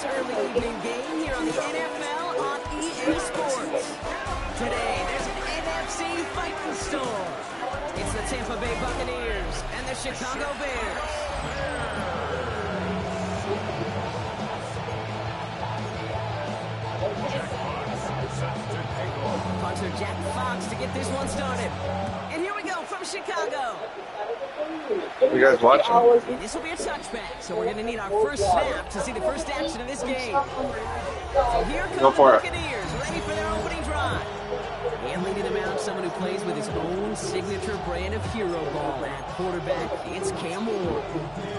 this early evening game here on the NFL on EA Sports. Today, there's an NFC fighting storm. It's the Tampa Bay Buccaneers and the Chicago Bears. Punter Jack Fox to get this one started. And here we go from Chicago. You guys watching? This will be a touchback, so we're going to need our first snap to see the first action of this game. So here come the Buccaneers, ready for their opening drive. And leading them out, someone who plays with his own signature brand of hero ball at quarterback. It's Cam Ward.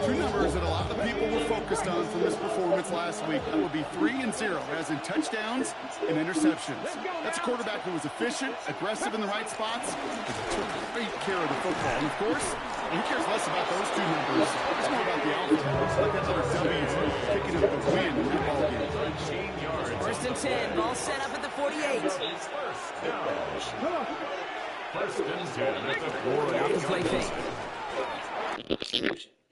Two numbers that a lot of people were focused on from this performance last week. That would be 3 and 0, as in touchdowns and interceptions. That's a quarterback who was efficient, aggressive in the right spots, and took great care of the football. And of course, he cares less about those two numbers. It's more about the outcome. It's like that other W picking up the win in the ball game. First and 10, ball set up at the 48. First and 10 at the 48. Off the play fake.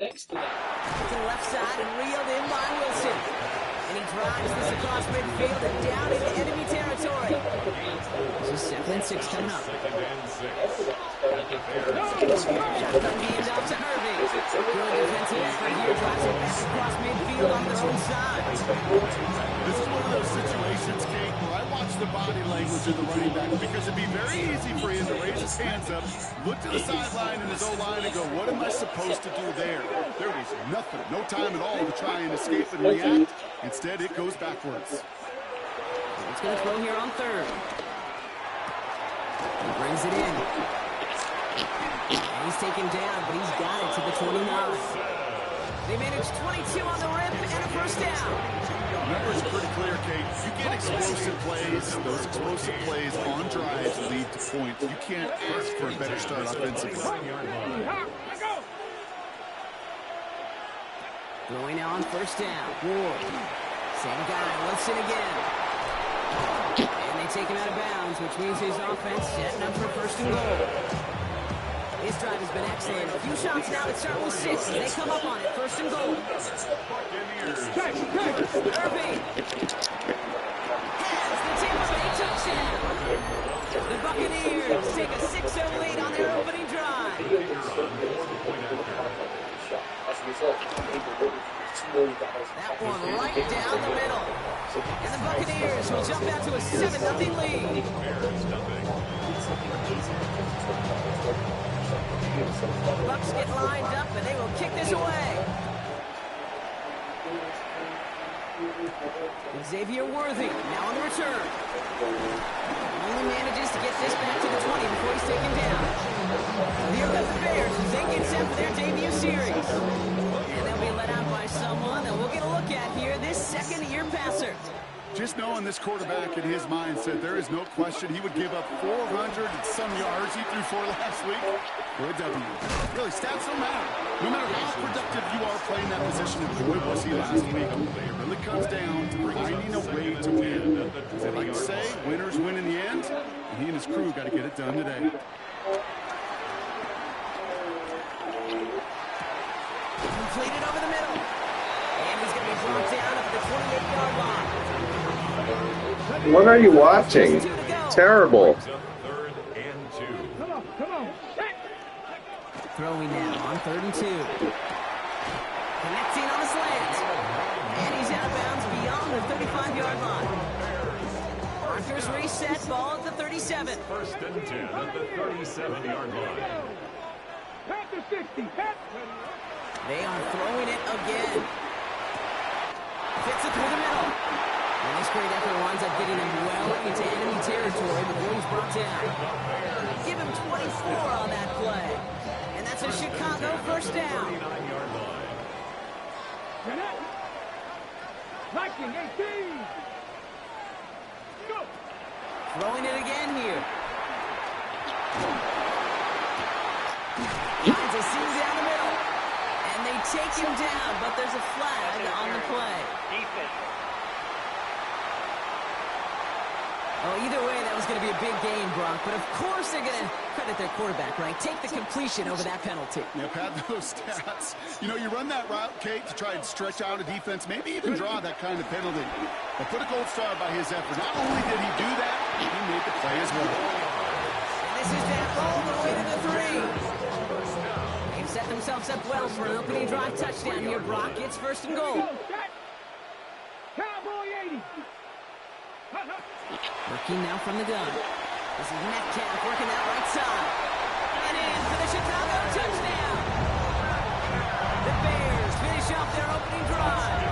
To the left side and reeled in by Wilson. And he drives this across midfield and down into enemy territory. This is 2nd and 6 coming up. Shotgun hand off to Irving. Good defensive effort here. Drives it back across midfield on their own side. This is one of those situations, Kate, where I watch the body language of the running back because it'd be very easy for him to raise his hands up, look to the sideline in his O-line and go, what am I supposed to do there? There was nothing, no time at all to try and escape and react. Instead, it goes backwards. It's going to throw here on 3rd. He brings it in. And he's taken down, but he's got it to the 29. They managed 22 on the rip and a first down. Numbers pretty clear, Kate. You get explosive plays. Those explosive plays on drives lead to points. You can't ask for a better start offensively. Throwing now on first down. Ward. Same guy. Wilson again. And they take him out of bounds, which means his offense setting up for first and goal. His drive has been excellent. A few shots now that start with 6. They come up on it. First and goal. Irving has the Tampa Bay touchdown. The Buccaneers take a 6-0 lead on their opening drive. That one right down the middle. And the Buccaneers will jump out to a 7-0 lead. The Bucs get lined up and they will kick this away. Xavier Worthy now on the return. Only manages to get this back to the 20 before he's taken down. So here comes the Bears as they get set for their debut series. And they'll be let out by someone that we'll get a look at here, this second-year passer. Just knowing this quarterback in his mindset, there is no question he would give up 400 and some yards. He threw 4 last week for a W. Really, stats don't matter. No matter how productive you are playing that position, and boy was he last week, it really comes down to finding a way to win. As I like to say, winners win in the end, and he and his crew got to get it done today. Completed over the middle. And he's going to be brought down at the 28-yard line. What are you watching? Terrible. Third and 2. Come on. Throwing now on 3rd and 2. Connecting on a slant. And he's out of bounds beyond the 35-yard line. Markers reset, ball at the 37. First and 10 at the 37-yard line. Pat the 60. They are throwing it again. Fits it through the middle. And this great effort winds up getting him well into enemy territory before he's brought down. Give him 24 on that play. And that's a Chicago first down. 39-yard line. Liking 18. Go. Throwing it again here. Finds a seam down the middle. And they take him down, but there's a flag on the play. Oh, either way, that was going to be a big game, Brock. But of course they're going to credit their quarterback, right? Take the completion over that penalty. Yeah, pad those stats. You know, you run that route, Kate, to try and stretch out a defense, maybe even draw that kind of penalty. But put a gold star by his effort. Not only did he do that, he made the play as well. And this is that all the way to the 3. They've set themselves up well for an opening drive touchdown here, Brock. It's first and goal. Cowboy 80. Working now from the gun. This is Metcalf working that right side. And in for the Chicago touchdown. The Bears finish off their opening drive.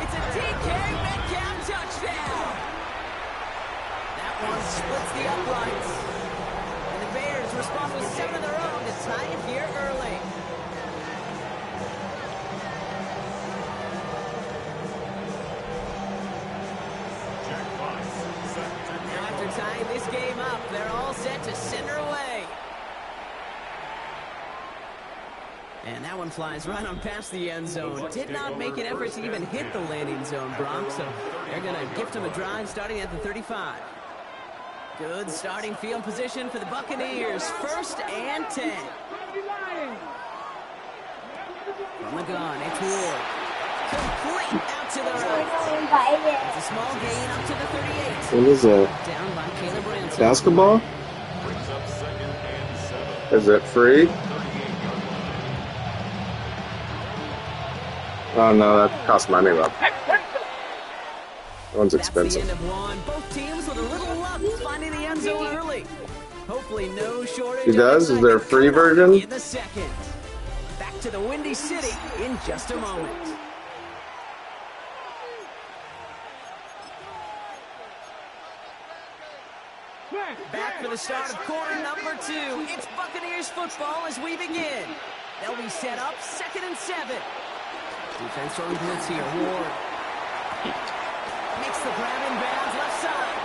It's a DK Metcalf touchdown. That one splits the uprights. And the Bears respond with 7 of their own to tie it here early. Tying this game up, they're all set to send her away. And that one flies right on past the end zone. Did not make an effort to even hit the landing zone, Brock, so they're going to gift him a drive starting at the 35. Good starting field position for the Buccaneers. 1st and 10. From the gun, it's Ward. Complete out to the right. It's a small gain up to the 38. What is that? Down by Caleb Ransom. Basketball? Is it free? Oh no, that costs money though. That one's expensive. That's the end of one. Both teams with a little luck finding the end zone early. Hopefully no shortage. He does? Is there a free version? In the second. Back to the Windy City in just a moment. Back for the start of quarter number 2. It's Buccaneers football as we begin. They'll be set up 2nd and 7. Defense throwing blitz here. Ward makes the grab in bounds left side.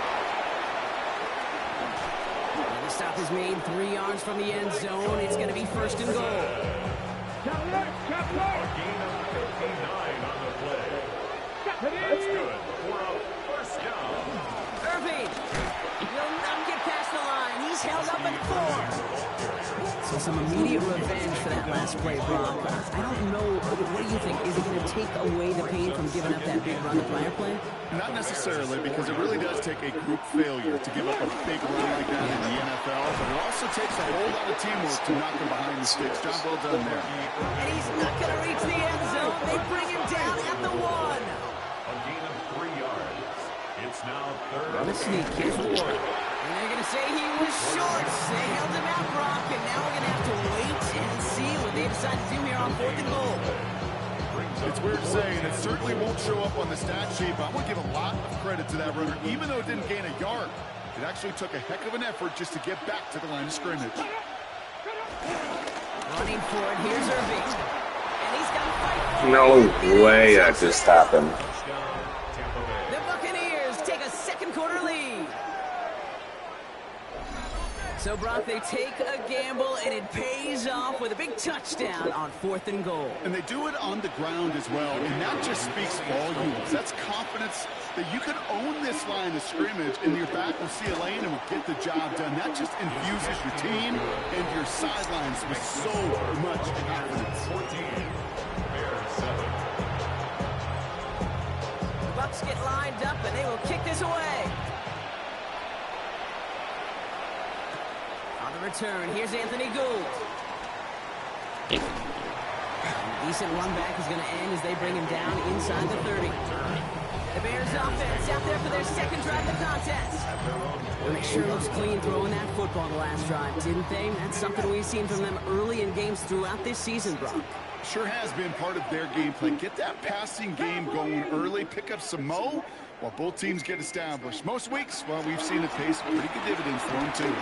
And the stop is made 3 yards from the end zone. It's going to be 1st and goal. Gain of 59 on the play. That's good for a first down. Irving will not get past the line. He's held up at 4. So some immediate revenge for that last play, Brock. I don't know. What do you think? Is it going to take away the pain from giving up that big run the prior play? Not necessarily, because it really does take a group failure to give up a big run like that in the NFL, but it also takes a whole lot of teamwork to knock him behind the sticks. Job well done there. And he's not going to reach the end zone. They bring him down at the 1. A gain of 3 yards. It's now 3rd. On the sneak, here's Ward. And they're going to say he was short. They held him out, Brock, and now we're going to have to wait and see what they decide to do here on 4th and goal. It's weird saying it certainly won't show up on the stat sheet, but I want to give a lot of credit to that runner. Even though it didn't gain a yard, it actually took a heck of an effort just to get back to the line of scrimmage. Running for it, here's Irving. And he's got to fight. No way that just happened. The Buccaneers take a 2nd quarter lead. So, Brock, they take a gamble, and it pays off with a big touchdown on 4th and goal. And they do it on the ground as well, and that just speaks volumes. That's confidence that you can own this line of scrimmage, and your back will see a lane and will get the job done. That just infuses your team and your sidelines with so much confidence. 14. Bears 7. The Bucs get lined up, and they will kick this away. On the return, here's Anthony Gould. Decent run back is going to end as they bring him down inside the 30. The Bears offense out there for their 2nd drive of the contest. Well, they sure looks clean throwing that football the last drive, didn't they? That's something we've seen from them early in games throughout this season, Brock. Sure has been part of their game plan. Get that passing game going early, pick up some mo while both teams get established. Most weeks, well, we've seen it pay some pretty good dividends for them, too.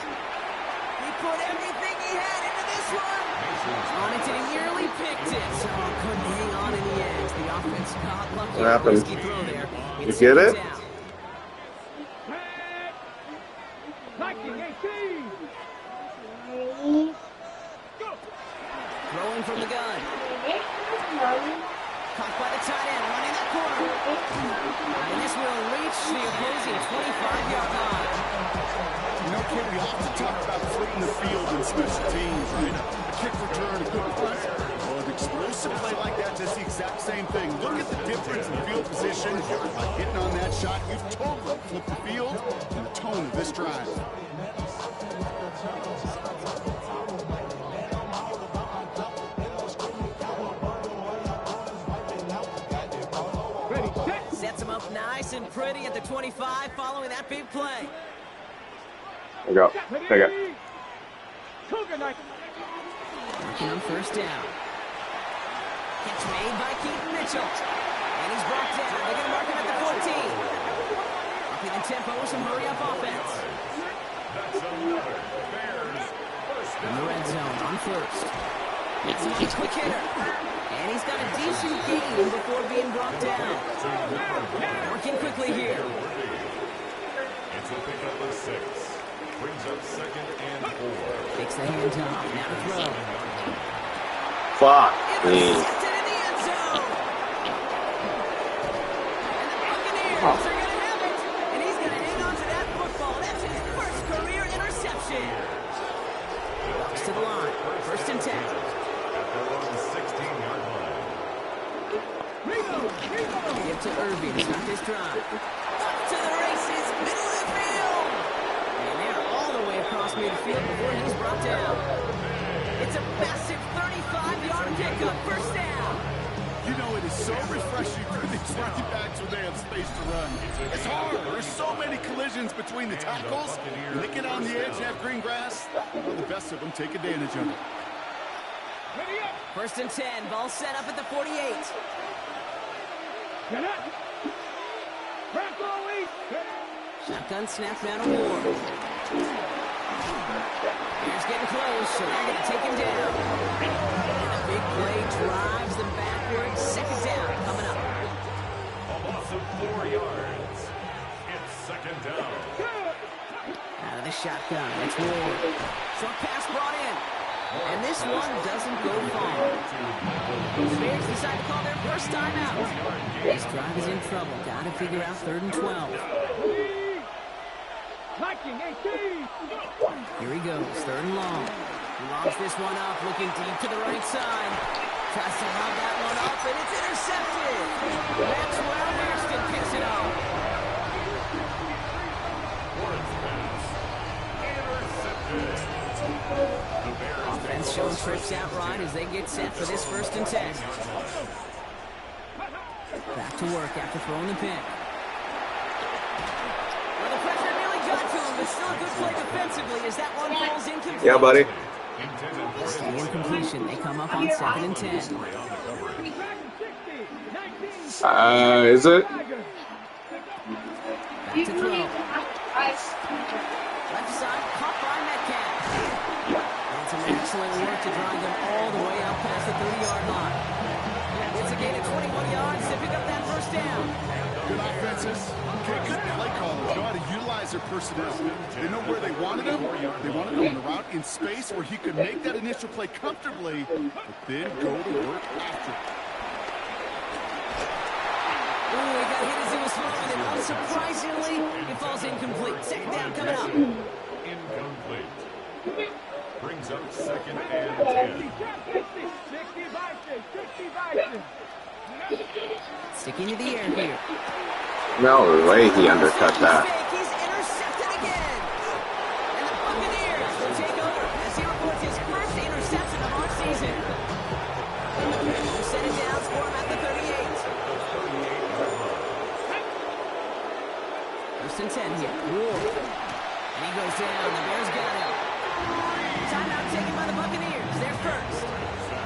He put everything he had into this one. On it, and he nearly picked it. So couldn't hang on in the end. The offense got lucky. What happened? Risky throw there. You get it? Viking 18. Throwing from the gun. Caught by the tight end, running that corner. And this will reach the opposing 25-yard line. You know, kid, we often talk about flipping the field in special teams, right? A kick return, a good punt. Well, an explosive play like that does the exact same thing. Look at the difference in field position. By hitting on that shot, you've totally flipped the field and the tone of this drive. Sets him up nice and pretty at the 25 following that big play. There you go. Take it. Working on first down. Catch made by Keaton Mitchell. And he's brought down. They're going to mark him at the 14. Upping the tempo with some hurry-up offense. In the red zone on first. It's a quick hitter. And he's got a decent gain before being brought down. Working quickly here. It's a pickup of 6. Brings up 2nd and 4. Takes the hands off. Now to throw. Fuck me. Intercepted in the end zone. And the Buccaneers are going to have it. And he's going to hang on to that football. That's his first career interception. Walks to the line. First and 10. At their own 16-yard line. Give to Irving to start this drive. Up to the races. Middle of the field. And they're all the way across midfield before he's brought down. It's a massive 35-yard pickup. First down. You know, it is so refreshing for these running backs when they have space to run. It's hard. There's so many collisions between the tackles. When they get on the edge and have green grass, well, the best of them take advantage of it. First and 10. Ball set up at the 48. Shotgun snap down to Ward. Bears getting close, so they're going to take him down. And a big play drives them backwards. Second down coming up. A loss of 4 yards. It's 2nd down. Out of the shotgun, it's Ward. Short pass brought in. And this one doesn't go far. The Bears decide to call their first timeout. This drive is in trouble. Got to figure out 3rd and 12. Here he goes, 3rd and long. He lobs this one up, looking deep to the right side. Tries to lob that one up, and it's intercepted. Maxwell Hairston picks it up. Offense showing trips out right as they get set for this 1st and 10. Back to work after throwing the pick. Well, the pressure nearly got to him, but still a good play defensively as that one falls incomplete. Yeah, buddy. Stay in completion. They come up on 2nd and 10. Is it? Back to throw. Left side, caught by Metcalf. And some excellent work to drive them all the way out past the 30-yard line. It's a gain of 21 yards to pick up that first down. Good offenses. Okay, good play callers know how to utilize their personnel. They know where they wanted him. They wanted him on the route in space where he could make that initial play comfortably, but then go to work after. Ooh, he got hit as he was throwing it. Unsurprisingly, it falls incomplete. Second down coming up. Incomplete. Brings up 2nd and 10. Sticking to the air here. No way he undercut that. He's intercepted again. And the Buccaneers will take over as he reports his first interception of our season. We'll set it down, score him at the 38. 1st and 10 here. Ward. And he goes down. The Bears got him. Timeout taken by the Buccaneers. They're first.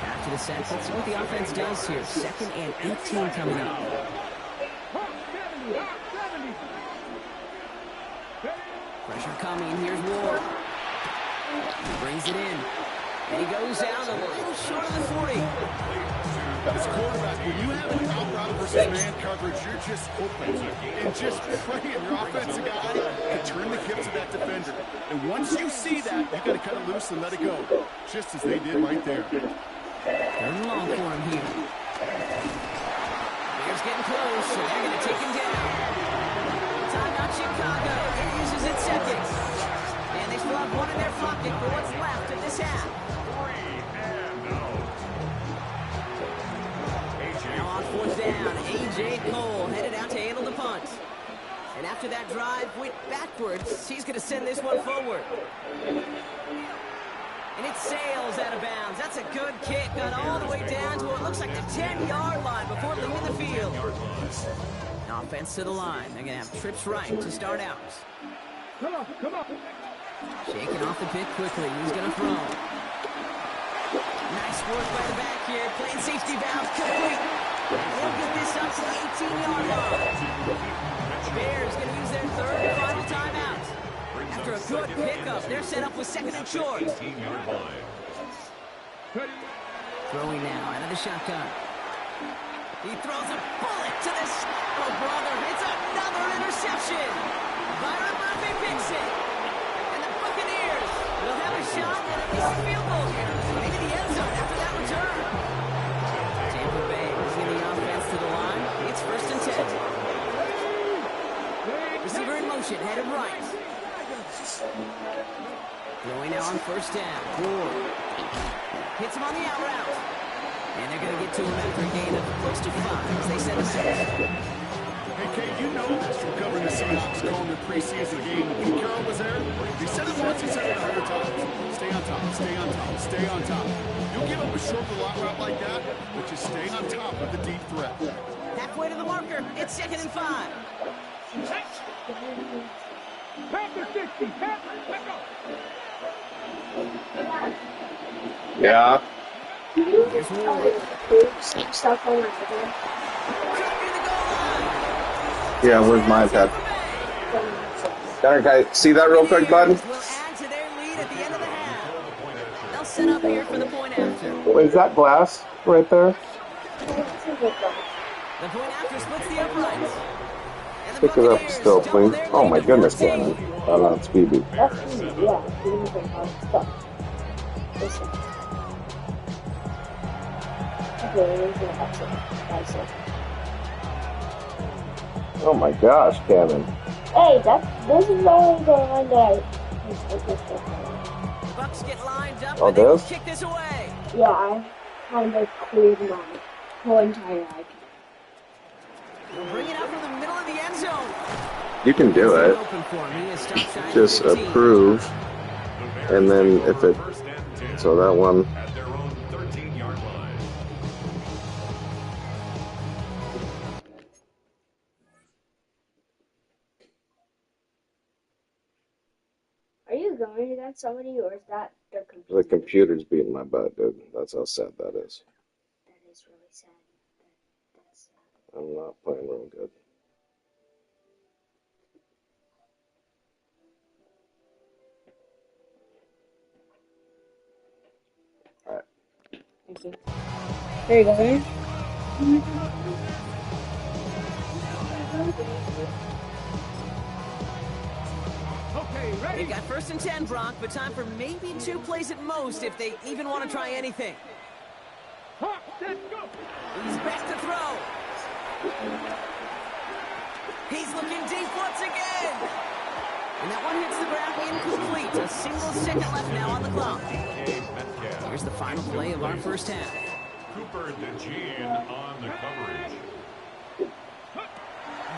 After the set, let's see what the offense does here. 2nd and 18 coming up. Pressure coming. Here's Ward. He brings it in. And he goes down a little short of the 40. As a quarterback, when you have an out-route versus man coverage, you're just hoping and just praying your offensive guy can turn the hips of that defender. And once you see that, you got to cut it loose and let it go, just as they did right there. 3rd and long for him here. He's getting close, so they're going to take him down. Timeout Chicago. It uses its seconds. And they still have one in their pocket for what's left of this half. 3 and out. Now on fourth down, A.J. Cole headed out to handle the punt. And after that drive went backwards, he's going to send this one forward. And it sails out of bounds. That's a good kick. Got all the way down to what looks like the 10-yard line before leaving the field. Offense to the line. They're going to have trips right to start out. Come on, come on. Shaking off the pick quickly. He's going to throw. Nice work by the back here. Playing safety valve complete. They'll get this up to the 18-yard line. The Bears going to use their third and final timeout. After a good pickup, they're set up with second and short. 18-yard line. Throwing now out of the shotgun. He throws a bullet to this. Oh, brother, it's another interception. Byron Murphy picks it. And the Buccaneers will have a shot at a missed field goal here. Maybe the end zone after that return. Tampa Bay moving the offense to the line. It's 1st and 10. Receiver in motion, headed right. Throwing now on 1st down. Ward hits him on the out route. And they're going to get to him after a gain of close to 5 as they send him out. Hey, Kate, you know this from covering the Seahawks calling the preseason game. When Carroll was there, he said it once, he said it 100 times. Stay on top, stay on top, stay on top. You'll give up a short lot route like that, but just stay on top of the deep threat. Halfway to the marker, it's 2nd and 5. Panther 60, Panther, let's go. Yeah. Here's Ward. Stuff on my head. Could be the goal line. Yeah, where's my iPad? Can I see that real quick, bud? Will add to their lead at the end of the half. They'll set up here for the point after. Wait, is that glass right there? The point after splits the uprights. And the Pick it up Buccaneers still, double please. their Oh lead my to goodness, 14. Cannon. I'm on speed beat. That's me, yeah. Give me the hard stuff. Listen. Okay, we're gonna have to. That's it. Oh my gosh, Cannon. Hey, this is only the one that The Bucs get lined up Oh, and they will this? kick this away. yeah, I kind of cleared my whole entire iPad. We'll bring it out from the middle of the end zone. You can do it. Open for him. He is stop sign Just 15. approve, and then if it, 1st and 10 so that one, at their own 13-yard line. Are you going against somebody, or is that the computer? the computer's beating my butt, dude. That's how sad that is. That is really sad. That's sad. I'm not playing real good. Alright. Thank you. There you go, man. Okay, They've ready? got 1st and 10, Brock, but time for maybe 2 plays at most if they even want to try anything. Hawk, let's go. He's back to throw. He's looking deep once again. And that one hits the ground incomplete. A single second left now on the clock. Metcalf. Here's the final play of our 1st half. Cooper DeJean on the coverage.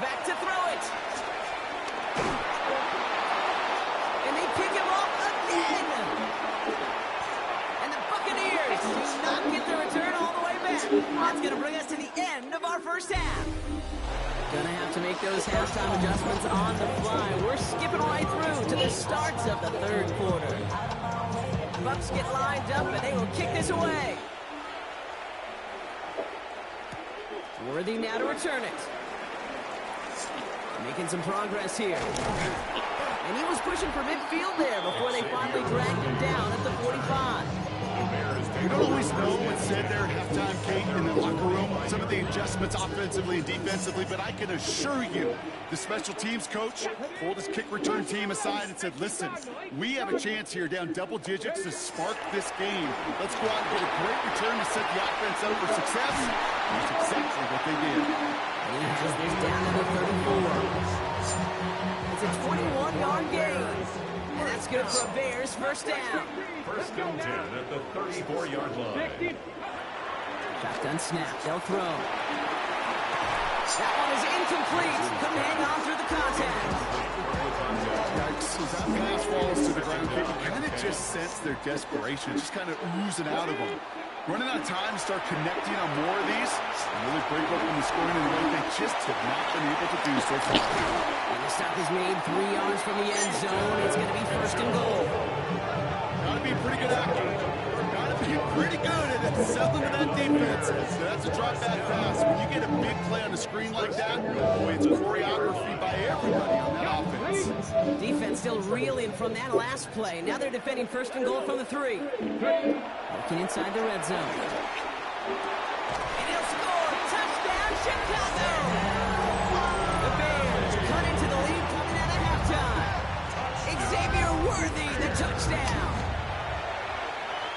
Back to throw it. And they pick him up again. And the Buccaneers do not get the return all the way back. That's going to bring us to the end of our 1st half. Gonna have to make those halftime adjustments on the fly. We're skipping right through to the starts of the 3rd quarter. Bucks get lined up and they will kick this away. Worthy now to return it. Making some progress here. And he was pushing for midfield there before they finally dragged him down at the 45. You don't always know what's said there at halftime, Kate, in the locker room. Some of the adjustments offensively and defensively, but I can assure you the special teams coach pulled his kick return team aside and said, listen, we have a chance here down double digits to spark this game. Let's go out and get a great return to set the offense up for success. That's exactly what they did. And he has this down to the 34. It's a 21-yard gain. And that's good for a Bears first down. First and 10 at the 34-yard line. Shotgun snap. They'll throw. That one is incomplete. Couldn't hang on through the contact. As that pass falls to the ground, you kind of just sense their desperation, just kind of oozing out of them. Running out of time, start connecting on more of these, and really break open the scoring in a way they just have not been able to do so far. And the stop is made 3 yards from the end zone. It's going to be first and goal. Got to be a pretty good actor. Got to be pretty good at settling to that defense. So that's a drop back pass. When you get a big play on the screen like that, boy, it's choreography by everybody on that offense. Defense still reeling from that last play. Now they're defending first and goal from the 3. Looking inside the red zone. And he'll score. Touchdown, Chicago! The Bears cut into the lead coming out of halftime. Xavier Worthy, the touchdown.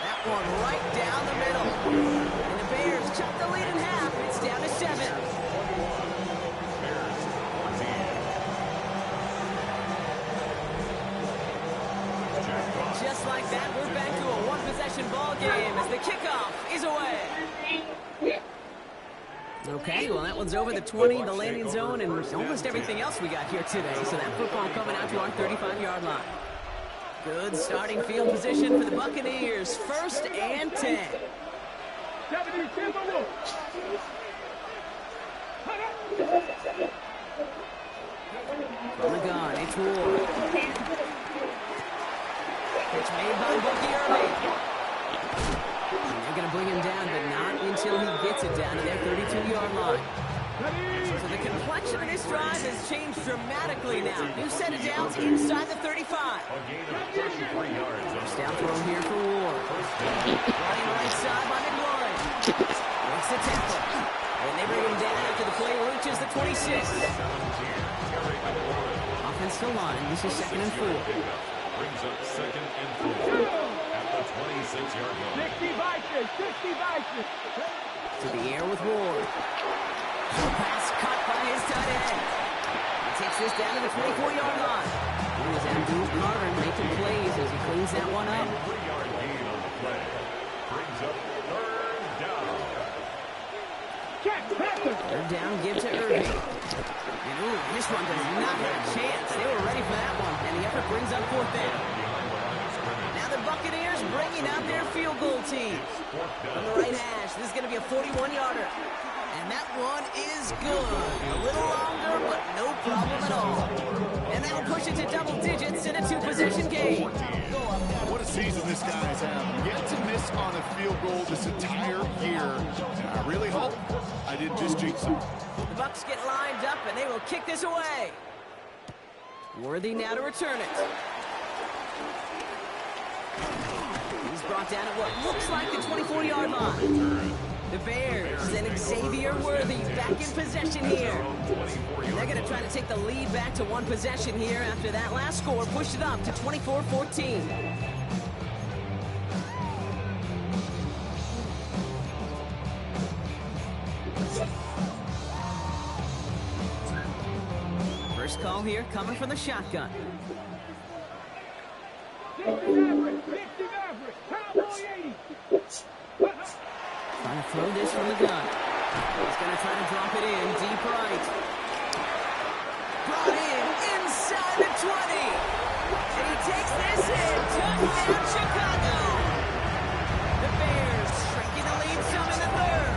That one right down the middle. And the Bears cut the lead in half. It's down to 7. Just like that, we're back to a one-possession ball game as the kickoff is away. Okay, well, that one's over the 20, the landing zone, and almost everything else we got here today. So that football coming out to our 35-yard line. Good starting field position for the Buccaneers. First and 10. From the gun, it's Ward. Pitch made by Bucky Irving. And they're going to bring him down, but not until he gets it down to their 32-yard line. So the complexion of this drive has changed dramatically now. New set of downs inside the 35. First down throw here for Ward. Running right side by McLaurin. Makes the tackle. And they bring him down after the play reaches the 26. Offensive line. This is 2nd and 4. Brings up 2nd and 4 at the 26-yard line. 60 Vikings. To the air with Ward. Pass cut by his tight end. He takes this down to the 24-yard line. Here's Abdul Carter making plays as he cleans that one up. 3-yard gain on the play. Brings up 3rd down. Third down, give to Irving. And ooh, this one does not have a chance. They were ready for that one, and the effort brings up 4th down. Now the Buccaneers bringing out their field goal team. From the right hash, this is going to be a 41-yarder. And that one is good. A little longer, but no problem at all. And that'll push it to double digits in a 2-possession game. What a season this guy's had. Yet to miss on a field goal this entire year. And I really hope I didn't just jinx him. The Bucs get lined up, and they will kick this away. Worthy now to return it. He's brought down at what looks like the 24-yard line. The Bears and Xavier Worthy back in possession here. They're going to try to take the lead back to 1 possession here after that last score pushed it up to 24-14. First call here coming from the shotgun. Trying to throw this from the gun. He's going to try to drop it in deep right. Brought in inside the 20. And he takes this in. Touchdown, Chicago. The Bears shrinking the lead some in the 3rd.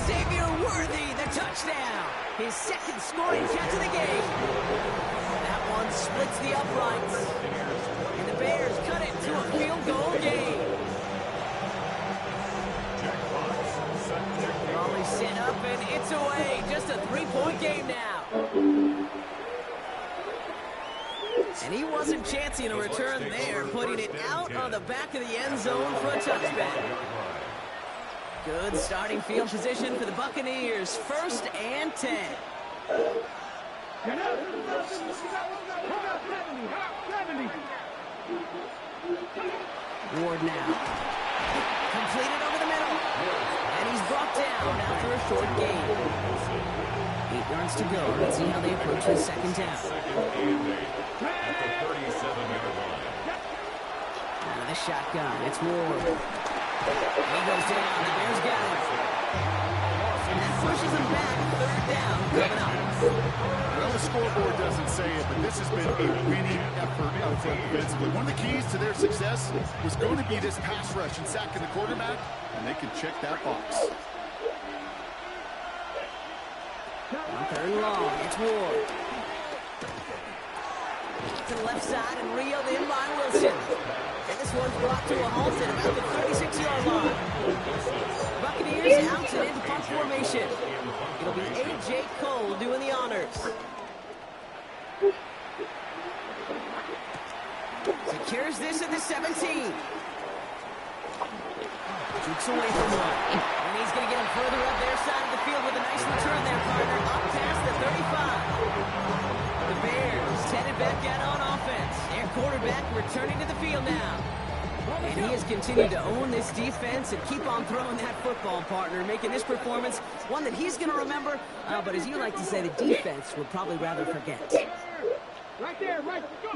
Xavier Worthy, the touchdown. His 2nd scoring catch of the game. That one splits the uprights. And the Bears cut it to a field goal game. Volley set up, and it's away. Just a 3-point game now. And he wasn't chancing a return there, putting it out on the back of the end zone for a touchback. Good starting field position for the Buccaneers. First and 10. Ward now. Completed over the middle. And he's brought down after a short gain. 8 yards to go. Let's see how they approach the second down. At the 37-yard line. Out of the shotgun. It's Ward. He goes down. The Bears got him. And that pushes him back. Third down coming up. Well, the scoreboard doesn't say it, but this has been a winning effort out front defensively. One of the keys to their success was going to be this pass rush and sacking the quarterback, and they can check that box. On third and long, it's Ward. To the left side and reeled in by Wilson. And this one's brought to a halt at about the 36-yard line. Buccaneers out and into punt formation. It'll be A.J. Cole doing the honors. Secures this at the 17. Jukes away from one. And he's going to get him further up their side of the field with a nice return there, partner. Up past the 35. The Bears headed back out on offense. Their quarterback returning to the field now. And he has continued to own this defense and keep on throwing that football, partner, making this performance one that he's going to remember. But as you like to say, the defense would probably rather forget. Right there, right. Go.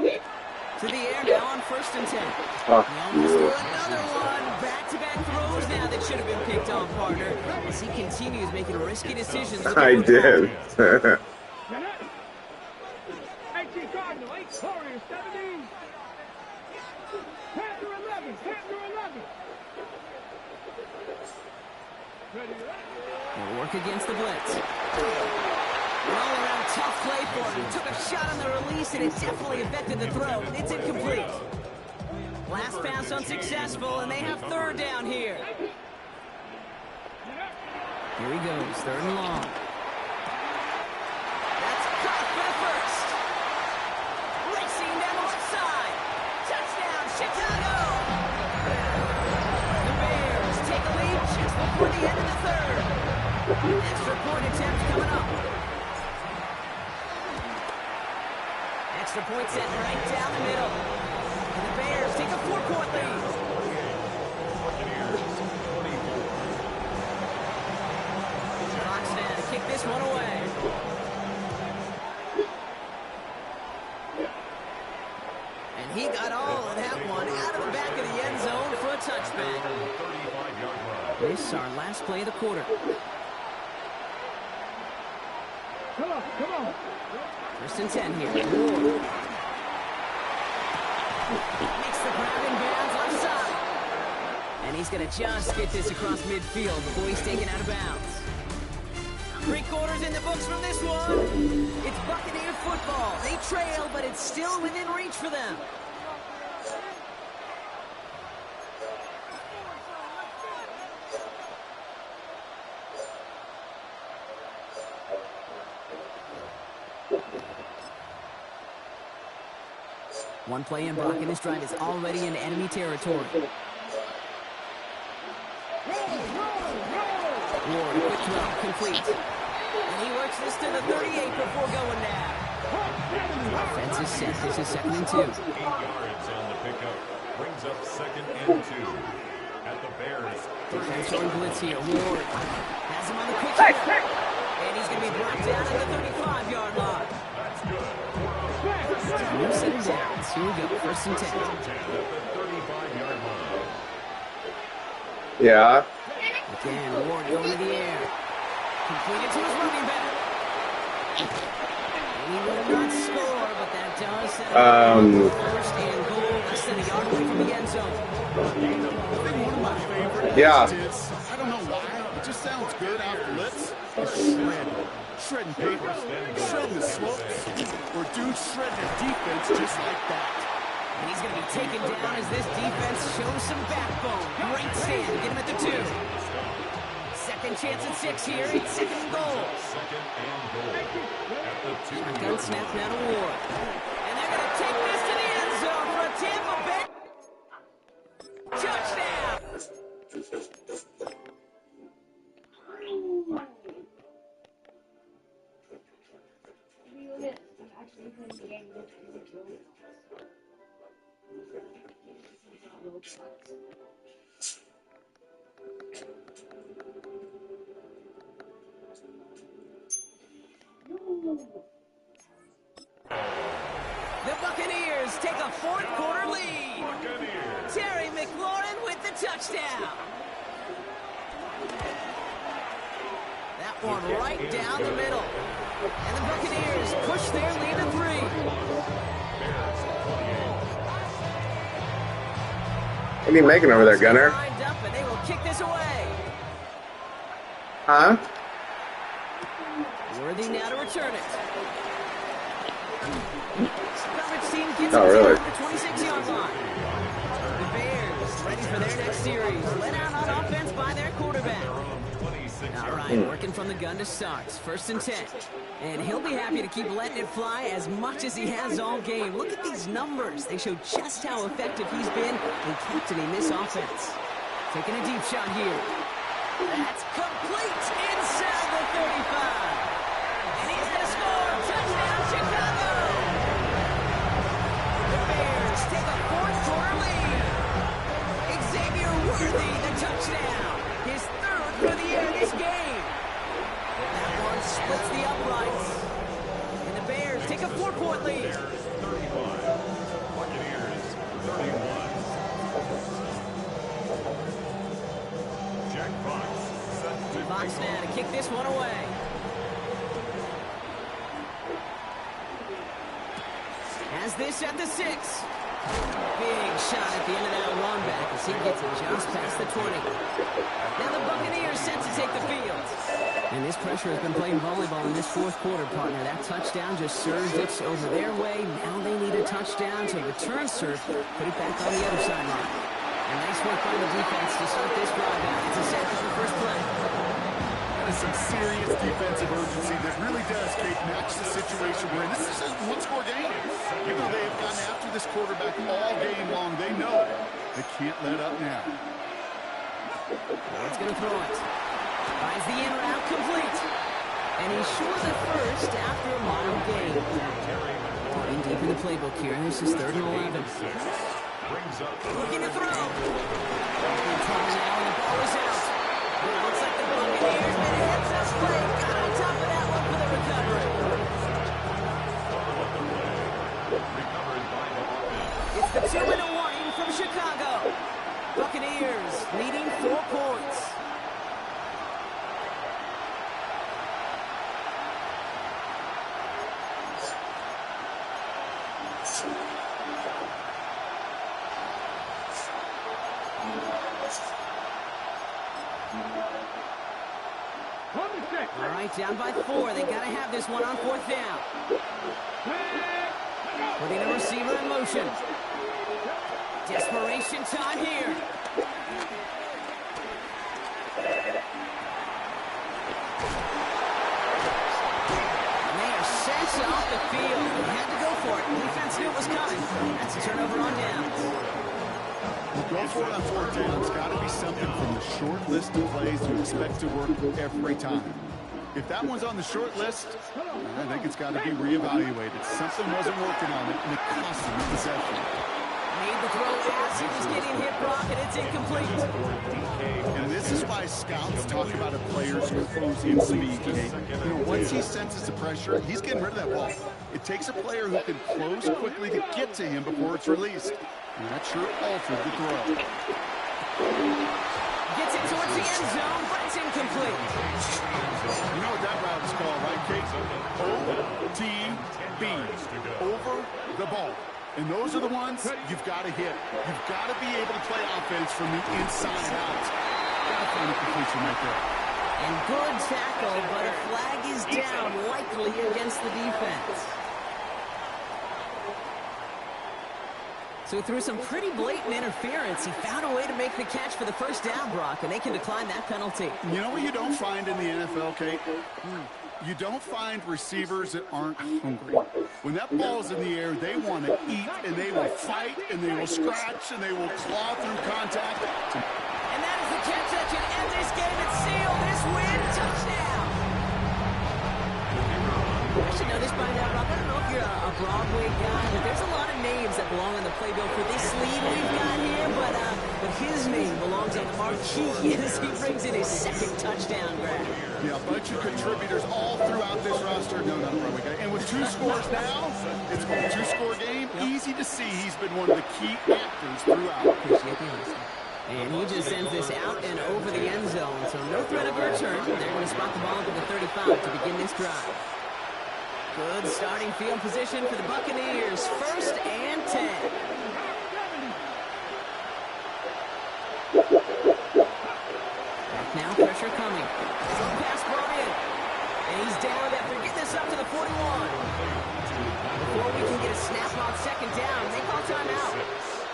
To the air now on 1st and 10. Oh, He almost threw another one. Back-to-back throws now that should have been picked on, partner, as he continues making risky decisions. with the I football. did. 18 Cardinal, 8 Warriors, 17. Panther 11, Panther 11. Ready, He'll work against the blitz. An all-around tough play for him. He took a shot on the release, and it definitely affected the throw. It's incomplete. Last pass unsuccessful, and they have third down here. Here he goes, third and long. That's caught for the first. Racing down the left side. Touchdown, Chicago! The Bears take a lead just before the end of the third. Extra point attempt coming up. Extra point set right down the middle. And the Bears take a 4-point lead. Fox now to kick this one away. And he got all of that one out of the back of the end zone for a touchback. This is our last play of the quarter. come on, come on. 1st and 10 here. Ward. Makes the grab in bounds left side. And he's going to just get this across midfield before he's taken out of bounds. 3 quarters in the books from this one. It's Buccaneer football. They trail, but it's still within reach for them. One play in, Brock, and this drive is already in enemy territory. Ward, a quick throw, complete. And he works this to the 38 before going down. Offense is set. This is 2nd and 2. 8 yards on the pickup. Brings up 2nd and 2. At the Bears. Defense on blitz here. Ward has him on the quick here. And he's going to be brought down at the 35-yard line. That's good. New set of downs. Here we go. 1st and 10. 10 at the 35-yard line. Yeah. Again, Ward going to the air. Completed to his running back. And he will not score, but that does set up 1st and goal. Less than a yard away from the end zone. One of my favorite Yeah. is, I don't know why, it just sounds good after lips. It's shredding paper, shredding the slopes, or dude shredding their defense just like that. And he's going to be taken down as this defense shows some backbone. Great stand. Get him at the 2. Second chance at 6 here. It's 2nd and goal. 2nd and goal. At the 2-yard Gun snap now to Ward. And they're going to take this to the end zone for a Tampa Bay touchdown. The Buccaneers take a fourth quarter lead. Buccaneers. Terry McLaurin with the touchdown. That one right down the middle. And the Buccaneers push their lead to 3. What are you making over there, Gunner? Lined up and they will kick this away. Huh? Worthy now to return it. Coverage team gets Oh, it really? to the 26-yard line. The Bears ready for their next series. Let out on offense by their quarterback. All right, working from the gun to start. 1st and 10. And he'll be happy to keep letting it fly as much as he has all game. Look at these numbers. They show just how effective he's been in captaining this offense. Taking a deep shot here. That's complete inside the 35. And he's going to score. Touchdown, Chicago. The Bears take a fourth quarter lead. Xavier Worthy, the touchdown. His 3rd for the year in this game. That one splits the uprights. And the Bears take a 4-point lead. 35. Buccaneers 31. Jack Fox set to Fox kick now off. to kick this one away. Has this at the 6. Big shot at the end of that run back as he gets it just past the 20. Now the Buccaneers set to take the field. And this pressure has been playing volleyball in this 4th quarter, partner. That touchdown just served it over their way. Now they need a touchdown to return serve, put it back on the other sideline. And nice work by the defense to start this drive out. It's a set for the first play. That is some serious defensive urgency that really does, Kate, match the situation we're in. This is just a one-score game. Even though they have gone after this quarterback all game long, they know they can't let up now. Ward's going to throw it. Finds the in route complete. And he's short of the first after a mild gain. Going deep in the playbook here. This is 3rd and 11. Brings up Looking to throw. Good time now, and the ball is out. It looks like the Buccaneers made a heads-up play. Got on top of that one for the recovery. recovered by the offense. It's the 2-minute warning from Chicago. Buccaneers leading 4 points. All right, down by 4. They got to have this one on 4th down. Putting a receiver in motion. Desperation time here. And they are sent off the field. They had to go for it. The defense knew it was coming. That's a turnover on downs. Go for it on 4th down. It's got to be something from the short list of plays you expect to work every time. If that one's on the short list, I think it's got to be reevaluated. Something wasn't working on it, and it cost him the possession. Made the throw as he was getting hit, Brock, and it's incomplete. And this is why scouts talk about a player's closing speed. Once he senses the pressure, he's getting rid of that ball. It takes a player who can close quickly to get to him before it's released. And that sure altered the throw. Gets it towards the end zone, but it's incomplete. You know what that route is called, right, Kate? OTB. Over the ball. And those are the ones you've got to hit. You've got to be able to play offense from the inside out. Got to find a completion right there. And good tackle, but a flag is down, likely against the defense. So through some pretty blatant interference, he found a way to make the catch for the first down, Brock, and they can decline that penalty. You know what you don't find in the NFL, Kate? You don't find receivers that aren't hungry. When that ball's in the air, they want to eat, and they will fight, and they will scratch, and they will claw through contact. And that is the catch that should end this game and seal this win. Touchdown! I should know this by now, Rob. I don't know if you're a Broadway guy, but there's a lot of names that belong on the playbill for this lead we've got here, but his name belongs on the marquee as he brings in his 2nd touchdown grab. Yeah, a bunch of contributors all throughout this Bears roster, no, not a Broadway guy. And with 2 scores now, it's called a 2-score game. Easy to see he's been one of the key actors throughout. Appreciate the honesty. And he just sends this out and over the end zone, so no threat of a return. They're going to spot the ball at the 35 to begin this drive. Good starting field position for the Buccaneers. 1st and 10. Back now, pressure coming. Some pass brought in. And he's down after getting this up to the 41. Before we can get a snap on 2nd down, they call timeout.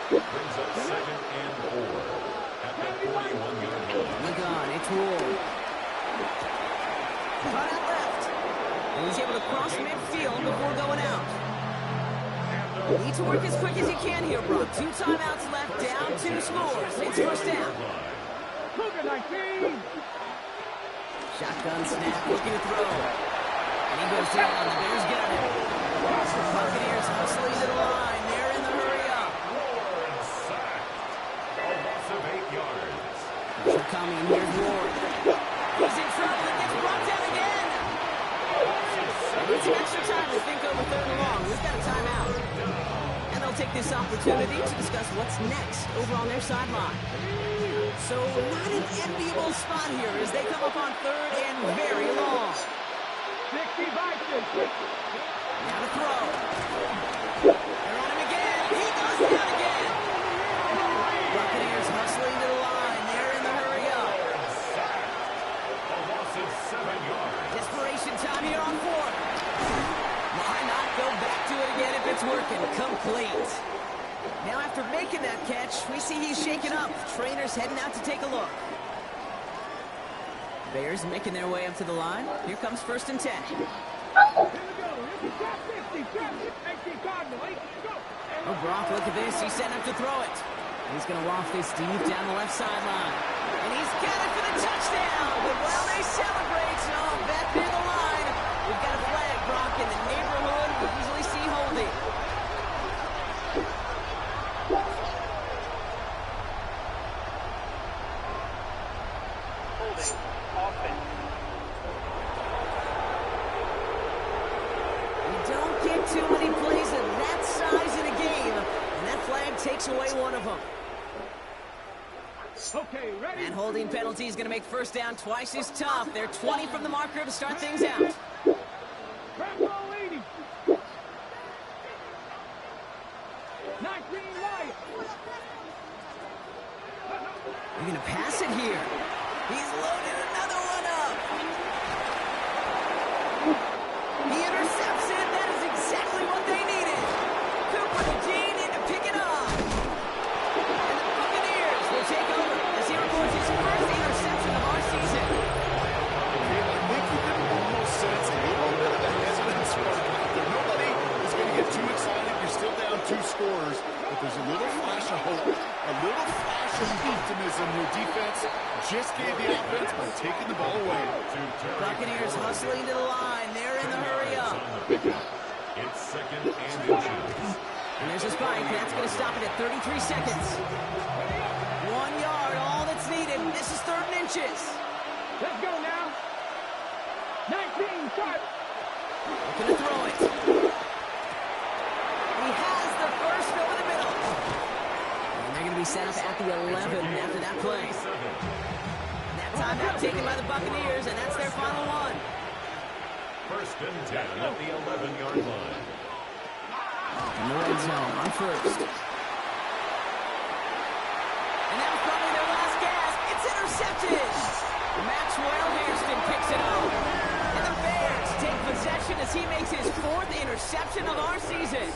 Brings up 2nd and 4 at the 41-yard line. Look on, it's Ward. Cut out left. And he's able to cross midfield before going out. Need to work as quick as he can here, Brock. 2 timeouts left, down 2 scores. It's 1st down. Shotgun snap, looking to throw. And he goes down. The Bears got it. Buccaneers hustling to the line. They're in the hurry up. Ward sacked. A loss of 8 yards. Pressure coming. Here's Ward. He's in trouble and gets brought down again. Need some extra time to think over 3rd and long. We've got a timeout. And they'll take this opportunity to discuss what's next over on their sideline. So not an enviable spot here as they come up on 3rd and very long. 60 by 60. Now to throw. They're on him again. He goes down again. Buccaneers hustling to the line. They're in the hurry up. A loss of 7 yards. Desperation time here on 4th. Why not go back to it again if it's working? Complete. Now after making that catch, we see he's shaken up. Trainer's heading out to take a look. Bears making their way up to the line. Here comes 1st and 10. Oh, Brock, look at this. He's setting up to throw it. He's going to waft this deep down the left sideline. And he's got it for the touchdown. But while they celebrate, back near the line, we've got a flag, Brock, in the neighborhood. We usually see holding. Too many plays of that size in a game, and that flag takes away one of them. Okay, ready? And holding penalty is going to make 1st down twice as tough. They're 20 from the marker to start things out. Bravo, 80. 19 right. You're going to pass it here. He's loaded another one up. He intercepts it. That is exactly what they needed. Cooper and Dean in to pick it up. And the Buccaneers will take over as he records his 1st interception of our season. I think you can almost sense a little bit of a hesitance out there. Nobody is going to get too excited. You're still down 2 scores, but there's a little flash of hope, a little flash of optimism. Your defense just gave the offense by taking the ball away. Buccaneers hustling to the line. They're in the hurry up. It's 2nd and inches. And there's a spike. That's going to stop it at 33 seconds. 1 yard, all that's needed. This is 3rd and inches. Let's go now. 19 shot. Looking to throw it. He has the 1st over the middle. And they're going to be set up at the 11 after that play. That timeout taken by the Buccaneers, and that's their final one. 1st and 10 at the 11-yard line. In the red zone on 1st. And that was probably their last gasp. It's intercepted. Maxwell Hairston picks it up. And the Bears take possession as he makes his 4th interception of our season.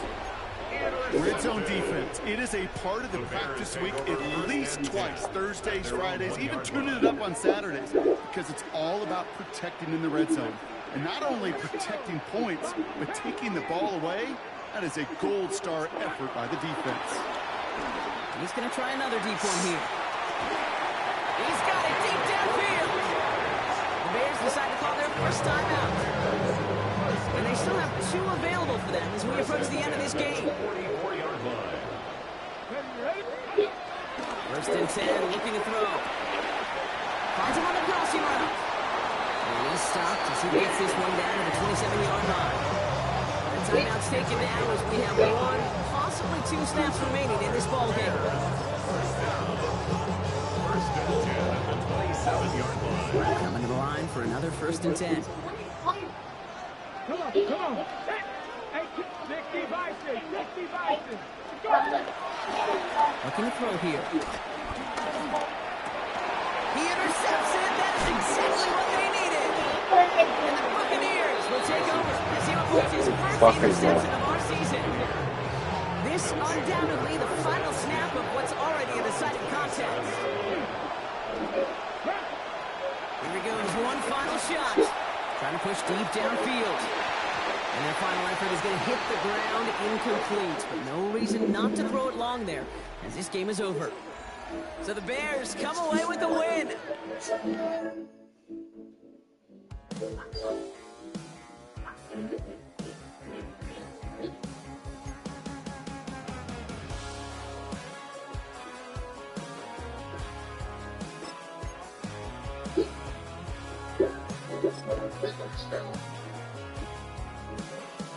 Red zone defense. It is a part of the practice week at least twice. Thursdays, Fridays, even tuning it up on Saturdays. Because it's all about protecting in the red zone. And not only protecting points, but taking the ball away. That is a gold star effort by the defense. He's going to try another deep one here. He's got it deep downfield. The Bears decide to call their 1st timeout. And they still have 2 available for them as we approach the end of this game. 44-yard line. 1st and 10, looking to throw. Finds him on the crossing route. And And he's stopped as he gets this one down to the 27-yard line. The timeout's taken now as we have one, possibly two snaps remaining in this ball game. First and 10 at the 27-yard line. Coming to the line for another 1st and 10. Come on, come on. Hey, 60 Bison, 60 Bison. Looking to throw here. He intercepts it. That's exactly what they needed. And the Buccaneers will take over as he reports his first Fucking interception of our season. This undoubtedly the final snap of what's already an exciting contest. Here he goes, one final shot. Trying to push deep downfield. And their final effort is going to hit the ground incomplete. But no reason not to throw it long there, as this game is over. So the Bears come away with the win.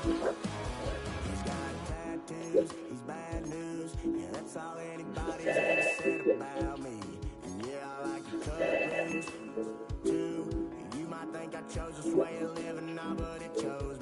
He's got tattoos, he's bad news. Yeah, that's all anybody's ever said about me. And yeah, I like to cut loose, too. You might think I chose this way of living now, but it chose